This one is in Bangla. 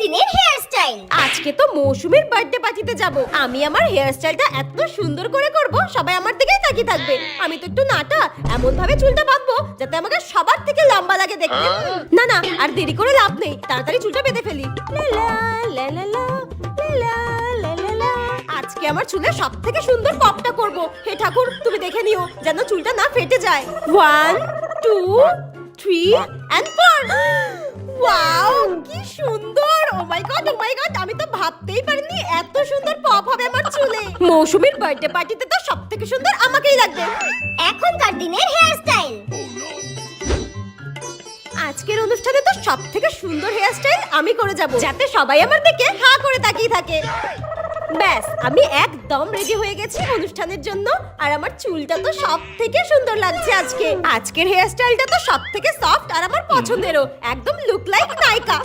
দিনের হেয়ার স্টাইল। আজকে তো মৌসুমীর বার্থডে পার্টিতে যাব। আমি আমার হেয়ার স্টাইলটা এত সুন্দর করে করব, সবাই আমার দিকেই তাকিয়ে থাকবে। আমি তো একটু নাটা, এমন ভাবে চুলটা বাঁধবো যাতে আমাকে সবার থেকে লম্বা লাগে দেখতে। না না, আর দেরি করে লাভ নেই, তাড়াতাড়ি চুলটা বেঁধে ফেলি। লা লা লা লা লা লা লা লা। আজকে আমার চুলে সব থেকে সুন্দর পপটা করব। হে ঠাকুর, তুমি দেখে নিও যেন চুলটা না ফেটে যায়। 1 2 3 and 4। ওয়াও, কি সুন্দর! ও মাই গড, ও মাই গড, আমি তো ভাবতেই পারিনি এত সুন্দর পপ হবে আমার চুলে। মৌসুমীর বার্থডে পার্টিতে তো সবথেকে সুন্দর আমাকেই লাগবে। এখনকার দিনের হেয়ার স্টাইল। আজকের অনুষ্ঠানে তো সবথেকে সুন্দর হেয়ার স্টাইল আমি করে যাব, যাতে সবাই আমার দিকে হা করে তাকিয়ে থাকে। ব্যাস, আমি একদম রেডি হয়ে গেছি অনুষ্ঠানের জন্য। আর আমার চুলটা তো সবথেকে সুন্দর লাগছে আজকে। আজকের হেয়ার স্টাইলটা তো সবথেকে সফট আর আমার পছন্দেরও। একদম লুক লাইক নায়িকা।